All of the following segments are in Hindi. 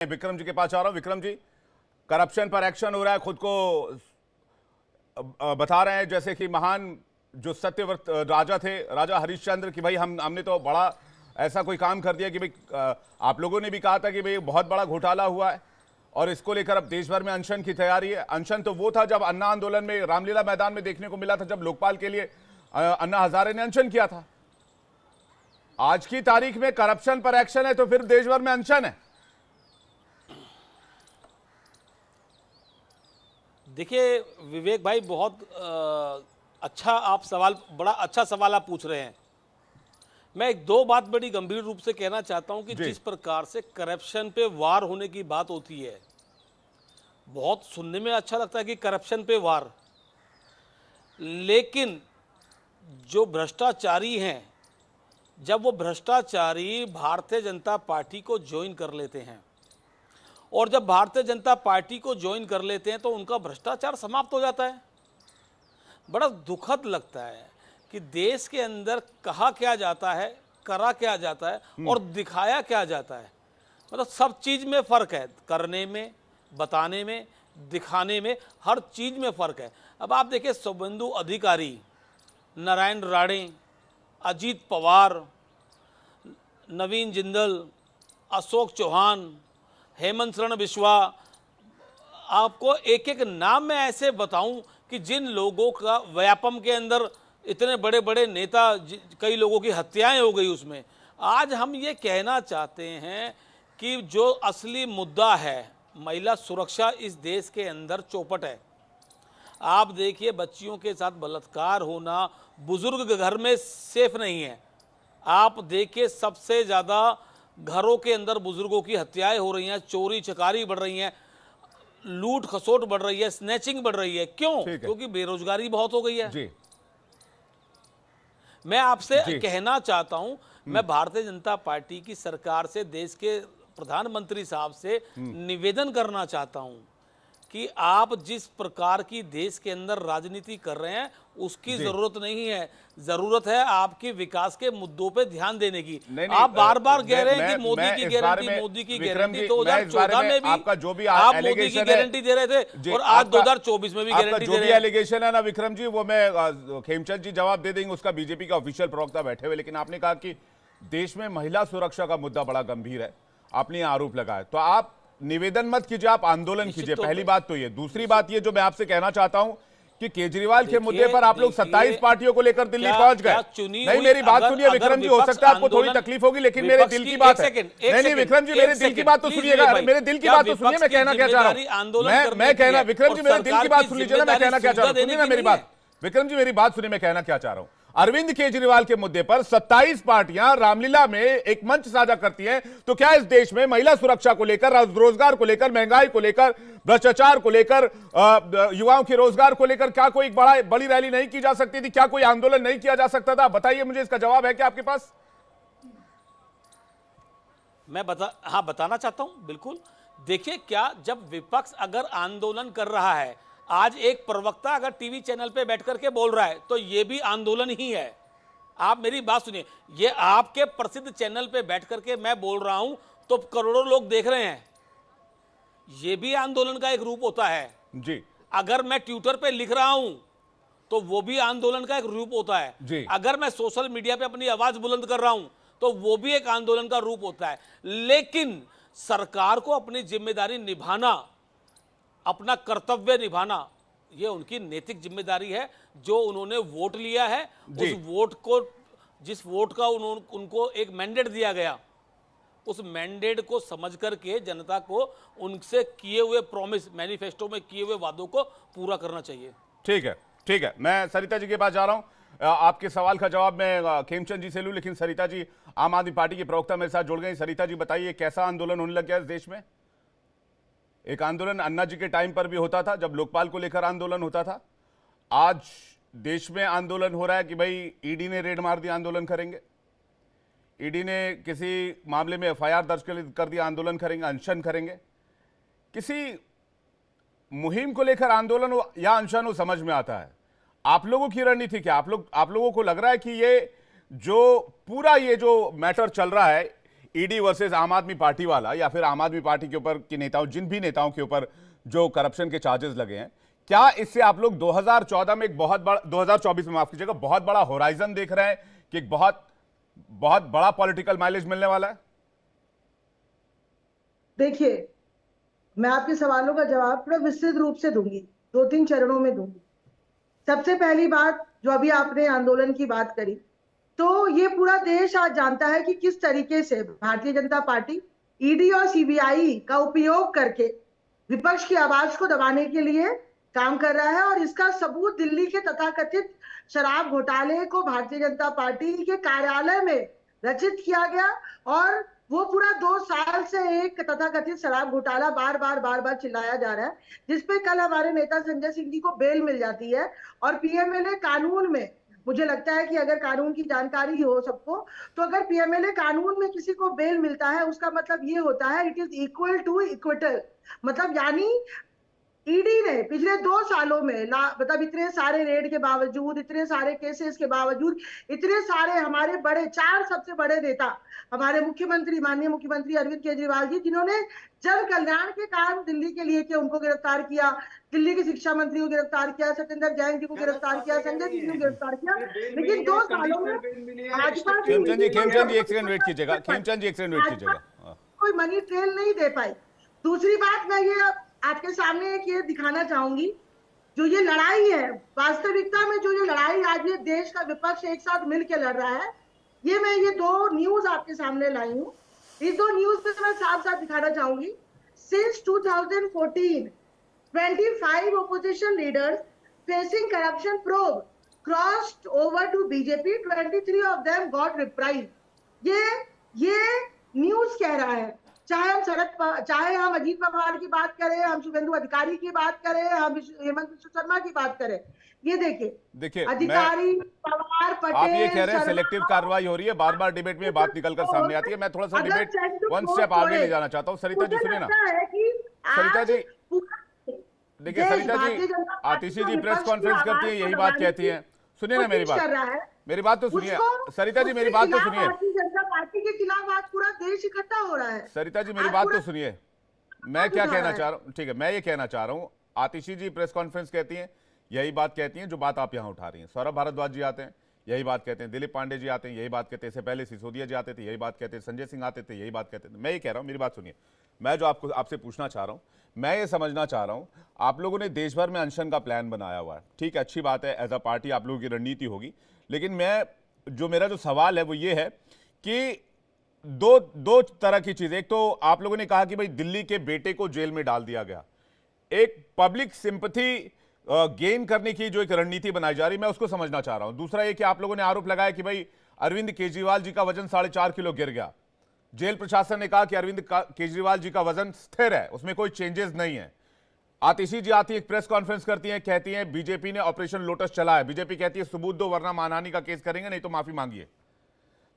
विक्रम जी के पास आ रहा हूं। विक्रम जी, करप्शन पर एक्शन हो रहा है, खुद को बता रहे हैं जैसे कि महान जो सत्यव्रत राजा थे, राजा हरिश्चंद्र, कि भाई हमने तो बड़ा ऐसा कोई काम कर दिया कि भाई आप लोगों ने भी कहा था कि भाई बहुत बड़ा घोटाला हुआ है और इसको लेकर अब देश भर में अनशन की तैयारी है। अनशन तो वो था जब अन्ना आंदोलन में रामलीला मैदान में देखने को मिला था, जब लोकपाल के लिए अन्ना हजारे ने अनशन किया था। आज की तारीख में करप्शन पर एक्शन है तो फिर देश भर में अनशन है। देखिए विवेक भाई, बहुत अच्छा आप सवाल, बड़ा अच्छा सवाल आप पूछ रहे हैं। मैं एक दो बात बड़ी गंभीर रूप से कहना चाहता हूं कि जिस प्रकार से करप्शन पे वार होने की बात होती है, बहुत सुनने में अच्छा लगता है कि करप्शन पे वार, लेकिन जो भ्रष्टाचारी हैं, जब वो भ्रष्टाचारी भारतीय जनता पार्टी को ज्वाइन कर लेते हैं और जब भारतीय जनता पार्टी को ज्वाइन कर लेते हैं तो उनका भ्रष्टाचार समाप्त हो जाता है। बड़ा दुखद लगता है कि देश के अंदर कहा क्या जाता है, करा क्या जाता है और दिखाया क्या जाता है। मतलब सब चीज़ में फ़र्क है, करने में, बताने में, दिखाने में, हर चीज़ में फ़र्क है। अब आप देखिए, शुभेंदु अधिकारी, नारायण राणे, अजीत पवार, नवीन जिंदल, अशोक चौहान, हेमंत शरण बिश्वा, आपको एक एक नाम मैं ऐसे बताऊं कि जिन लोगों का व्यापम के अंदर इतने बड़े बड़े नेता, कई लोगों की हत्याएं हो गई उसमें। आज हम ये कहना चाहते हैं कि जो असली मुद्दा है, महिला सुरक्षा इस देश के अंदर चौपट है। आप देखिए, बच्चियों के साथ बलात्कार होना, बुजुर्ग घर में सेफ नहीं है। आप देखिए, सबसे ज़्यादा घरों के अंदर बुजुर्गों की हत्याएं हो रही हैं, चोरी चकारी बढ़ रही हैं, लूट खसोट बढ़ रही है, स्नैचिंग बढ़ रही है। क्यों? क्योंकि बेरोजगारी बहुत हो गई है। जी। मैं आपसे कहना चाहता हूं, मैं भारतीय जनता पार्टी की सरकार से, देश के प्रधानमंत्री साहब से निवेदन करना चाहता हूं कि आप जिस प्रकार की देश के अंदर राजनीति कर रहे हैं उसकी जरूरत नहीं है। जरूरत है आपकी विकास के मुद्दों पे ध्यान देने की। आप बार बार कह रहे हैं कि मोदी की गारंटी, मोदी की गारंटी। 2014 में भी आपका जो भी आप मोदी की गारंटी दे रहे थे और आज 2024 में भी गारंटी दे रहे हैं। जो भी एलिगेशन है ना विक्रम जी, वो मैं खेमचंद जी जवाब दे देंगे, उसका बीजेपी का ऑफिशियल प्रवक्ता बैठे हुए। लेकिन आपने कहा कि देश में महिला सुरक्षा का मुद्दा बड़ा गंभीर है, आपने आरोप लगाया, तो आप निवेदन मत कीजिए, आप आंदोलन कीजिए। पहली बात तो ये। दूसरी बात ये जो मैं आपसे कहना चाहता हूं कि केजरीवाल के मुद्दे पर आप लोग 27 पार्टियों को लेकर दिल्ली पहुंच गए। नहीं, मेरी बात सुनिए विक्रम जी, हो सकता है आपको थोड़ी तकलीफ होगी, लेकिन मेरे दिल की बात है। नहीं विक्रम जी, मेरे दिल की बात तो सुनिएगा, मेरे दिल की बात तो सुनिए, मैं कहना क्या चाह रहा हूं। मैं कहना, विक्रम जी मेरे दिल की बात सुन लीजिए ना, मैं कहना क्या चाह रहा हूं। सुनिए ना मेरी बात, विक्रम जी मेरी बात सुनिए, मैं कहना क्या चाह रहा हूं। अरविंद केजरीवाल के मुद्दे पर 27 पार्टियां रामलीला में एक मंच साझा करती हैं, तो क्या इस देश में महिला सुरक्षा को लेकर, रोजगार को लेकर, महंगाई को लेकर, भ्रष्टाचार को लेकर, युवाओं के रोजगार को लेकर क्या कोई बड़ी रैली नहीं की जा सकती थी? क्या कोई आंदोलन नहीं किया जा सकता था? बताइए मुझे, इसका जवाब है क्या आपके पास? मैं बताना चाहता हूं, बिल्कुल। देखिए, क्या जब विपक्ष अगर आंदोलन कर रहा है, आज एक प्रवक्ता अगर टीवी चैनल पे बैठ करके बोल रहा है तो ये भी आंदोलन ही है। आप मेरी बात सुनिए, ये आपके प्रसिद्ध चैनल पे बैठ करके मैं बोल रहा हूं तो करोड़ों लोग देख रहे हैं, ये भी आंदोलन का एक रूप होता है जी। अगर मैं ट्विटर पे लिख रहा हूं तो वो भी आंदोलन का एक रूप होता है जी। अगर मैं सोशल मीडिया पे अपनी आवाज बुलंद कर रहा हूं तो वो भी एक आंदोलन का रूप होता है। लेकिन सरकार को अपनी जिम्मेदारी निभाना, अपना कर्तव्य निभाना, ये उनकी नैतिक जिम्मेदारी है। जो उन्होंने वोट लिया है, उस वोट को, जिस वोट का उनको एक मैंडेट दिया गया, उस मैंडेट को समझ करके जनता को उनसे किए हुए प्रॉमिस, मैनिफेस्टो में किए हुए वादों को पूरा करना चाहिए। ठीक है, ठीक है। मैं सरिता जी के पास जा रहा हूं। आपके सवाल का जवाब मैं खेमचंद जी से लूं, लेकिन सरिता जी आम आदमी पार्टी की प्रवक्ता मेरे साथ जुड़ गई। सरिता जी बताइए, कैसा आंदोलन होने लग गया इस देश में? एक आंदोलन अन्ना जी के टाइम पर भी होता था, जब लोकपाल को लेकर आंदोलन होता था। आज देश में आंदोलन हो रहा है कि भाई ईडी ने रेड मार दिया, आंदोलन करेंगे। ईडी ने किसी मामले में एफआईआर दर्ज कर दिया, आंदोलन करेंगे, अनशन करेंगे। किसी मुहिम को लेकर आंदोलन हो या अनशन हो, समझ में आता है। आप लोगों की रणनीति क्या? आप लोगों को लग रहा है कि ये जो पूरा ये जो मैटर चल रहा है, ईडी वर्सेस आम आदमी पार्टी वाला, या फिर आम आदमी पार्टी के ऊपर के नेताओं, जिन भी नेताओं के ऊपर जो करप्शन के चार्जेस लगे हैं, क्या इससे आप लोग 2014 में एक बहुत बड़ा, 2024 में माफ कीजिएगा, बहुत बड़ा होराइजन देख रहे हैं कि एक बहुत बहुत बड़ा पॉलिटिकल माइलेज मिलने वाला है? देखिए, मैं आपके सवालों का जवाब थोड़ा विस्तृत रूप से दूंगी, 2-3 चरणों में दूंगी। सबसे पहली बात, जो अभी आपने आंदोलन की बात करी, तो ये पूरा देश आज जानता है कि किस तरीके से भारतीय जनता पार्टी ईडी और सीबीआई का उपयोग करके विपक्ष की आवाज को दबाने के लिए काम कर रहा है। और इसका सबूत दिल्ली के तथाकथित शराब घोटाले को भारतीय जनता पार्टी के कार्यालय में रचित किया गया, और वो पूरा 2 साल से एक तथाकथित शराब घोटाला बार बार चिल्लाया जा रहा है, जिसपे कल हमारे नेता संजय सिंह जी को बेल मिल जाती है। और पीएमएलए कानून में, मुझे लगता है कि अगर कानून की जानकारी हो सबको, तो अगर पीएमएलए कानून में किसी को बेल मिलता है, उसका मतलब ये होता है it is equal to acquittal. मतलब यानी ईडी ने पिछले 2 सालों में मतलब इतने सारे रेड के बावजूद, इतने सारे केसेस के बावजूद, इतने सारे हमारे बड़े 4 सबसे बड़े नेता, हमारे मुख्यमंत्री, माननीय मुख्यमंत्री अरविंद केजरीवाल जी, जिन्होंने जन कल्याण के काम दिल्ली के लिए किए, उनको गिरफ्तार किया, दिल्ली के शिक्षा मंत्री को गिरफ्तार किया, सत्येंद्र जैन जी को गिरफ्तार किया, संजय सिंह जी को गिरफ्तार किया। लेकिन 2 सालों में भाजपा खेमचंद जी एक सेकंड वेट कीजिएगा, खेमचंद जी एक सेकंड वेट कीजिएगा। कोई मनी ट्रेल नहीं दे पाई। दूसरी बात, मैं ये आपके सामने एक ये दिखाना चाहूंगी, जो ये लड़ाई है, वास्तविकता में जो ये लड़ाई आज ये देश का विपक्ष एक साथ मिलकर लड़ रहा है, ये मैं ये 2 न्यूज आपके सामने लाई हूँ। इस 2 न्यूज पे मैं साफ साफ दिखाना चाहूंगी। Since 2014 25 opposition leaders facing corruption probe crossed over to BJP. 23 of them got reprised. ये न्यूज कह रहा है। चाहे हम अजीत पवार की बात करें, हम शुभेंदु अधिकारी की बात करें, हम हेमंत बिश्व शर्मा की बात करें, ये देखिए अधिकारी, पवार, पटेल, आप ये कह रहे हैं सिलेक्टिव कार्रवाई हो रही है, बार बार डिबेट में ये बात निकलकर सामने आती है। मैं थोड़ा सा डिबेट 1 स्टेप आगे ले जाना चाहता हूँ। सरिता जी सुनिए ना, सरिता जी देखिए, सरिता जी आतिशी जी प्रेस कॉन्फ्रेंस करती है, यही बात कहती है। सुनिए ना मेरी बात तो सुनिए सरिता जी, मेरी बात तो सुनिए। भारतीय जनता पार्टी के खिलाफ आज पूरा देश इकट्ठा हो रहा है। सरिता जी मेरी बात तो सुनिए, मैं क्या कहना चाह रहा हूँ, ठीक है, मैं ये कहना चाह रहा हूँ, आतिशी जी प्रेस कॉन्फ्रेंस कहती हैं, यही बात कहती हैं जो बात आप यहाँ उठा रही हैं। सौरभ भारद्वाज जी आते हैं, यही बात कहते हैं। दिलीप पांडे जी आते हैं, यही बात कहते हैं। इससे पहले सिसोदिया जी आते थे, यही बात कहते हैं। संजय सिंह आते थे, यही बात कहते थे। मैं ये कह रहा हूँ, मेरी बात सुनिए, मैं जो आपसे पूछना चाह रहा हूँ, मैं ये समझना चाह रहा हूँ, आप लोगों ने देश भर में अनशन का प्लान बनाया हुआ है, ठीक है, अच्छी बात है, एज अ पार्टी आप लोगों की रणनीति होगी। लेकिन मेरा जो सवाल है वो ये है कि दो तरह की चीजें। एक तो आप लोगों ने कहा कि भाई दिल्ली के बेटे को जेल में डाल दिया गया, एक पब्लिक सिंपैथी गेन करने की जो एक रणनीति बनाई जा रही, मैं उसको समझना चाह रहा हूं। दूसरा ये कि आप लोगों ने आरोप लगाया कि भाई अरविंद केजरीवाल जी का वजन 4.5 किलो गिर गया। जेल प्रशासन ने कहा कि अरविंद केजरीवाल जी का वजन स्थिर है, उसमें कोई चेंजेस नहीं है। आतिशी जी आती है, एक प्रेस कॉन्फ्रेंस करती हैं, कहती हैं बीजेपी ने ऑपरेशन लोटस चला है। बीजेपी कहती है सबूत दो वरना मानहानि का केस करेंगे, नहीं तो माफी मांगिए।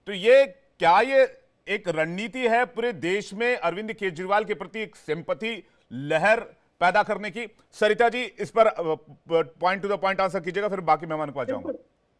तो ये क्या ये एक रणनीति है पूरे देश में अरविंद केजरीवाल के प्रति एक सिंपैथी लहर पैदा करने की? सरिता जी इस पर point two the point answer कीजिएगा, फिर बाकी मेहमान को आ जाऊंगा।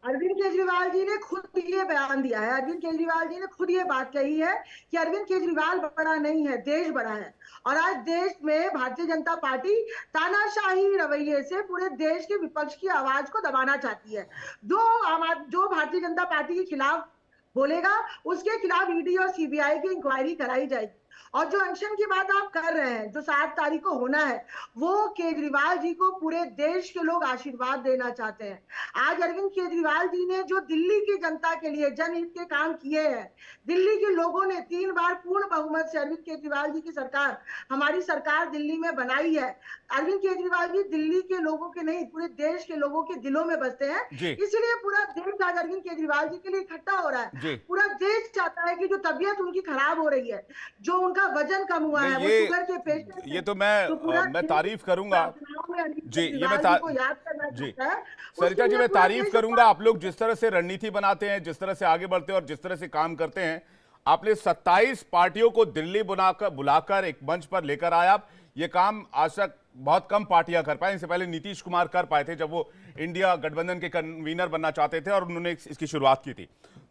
अरविंद केजरीवाल जी ने खुद ये बयान दिया है, अरविंद केजरीवाल जी ने खुद ये बात कही है कि अरविंद केजरीवाल बड़ा नहीं है, देश बड़ा है। और आज देश में भारतीय जनता पार्टी तानाशाही रवैये से पूरे देश के विपक्ष की आवाज को दबाना चाहती है। जो भारतीय जनता पार्टी के खिलाफ बोलेगा उसके खिलाफ ईडी और सीबीआई की इंक्वायरी कराई जाएगी। और जो अनशन की बात आप कर रहे हैं, जो 7 तारीख को होना है, वो केजरीवाल जी को पूरे देश के लोग आशीर्वाद देना चाहते हैं। आज अरविंद केजरीवाल जी ने जो दिल्ली की जनता के लिए जनहित के काम किए हैं, दिल्ली के लोगों ने 3 बार पूर्ण बहुमत से अरविंद केजरीवाल जी की सरकार, हमारी सरकार दिल्ली में बनाई है। अरविंद केजरीवाल जी दिल्ली के लोगों के नहीं, पूरे देश के लोगों के दिलों में बसते हैं, इसलिए पूरा देश आज अरविंद केजरीवाल जी के लिए इकट्ठा हो रहा है। पूरा देश चाहता है कि जो तबीयत उनकी खराब हो रही है, जो उनका वजन कम हुआ है, वो शुगर के पेशेंट, ये तो मैं तारीफ करूंगा जी, ये मैं याद करना चाहता है। सरिता जी मैं तारीफ करूंगा, आप लोग जिस तरह से रणनीति बनाते हैं, जिस तरह से आगे बढ़ते हैं और जिस तरह से काम करते हैं। आपने 27 पार्टियों को दिल्ली बुलाकर एक मंच पर लेकर आया। ये काम आज तक बहुत कम पार्टियां कर पाए। इससे पहले नीतीश कुमार कर पाए थे जब वो इंडिया गठबंधन के कन्वीनर बनना चाहते थे और उन्होंने इसकी शुरुआत की थी।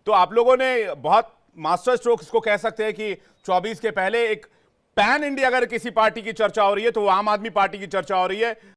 तो आप लोगों ने बहुत मास्टर स्ट्रोक इसको कह सकते हैं कि 24 के पहले एक पैन इंडिया अगर किसी पार्टी की चर्चा हो रही है तो वो आम आदमी पार्टी की चर्चा हो रही है।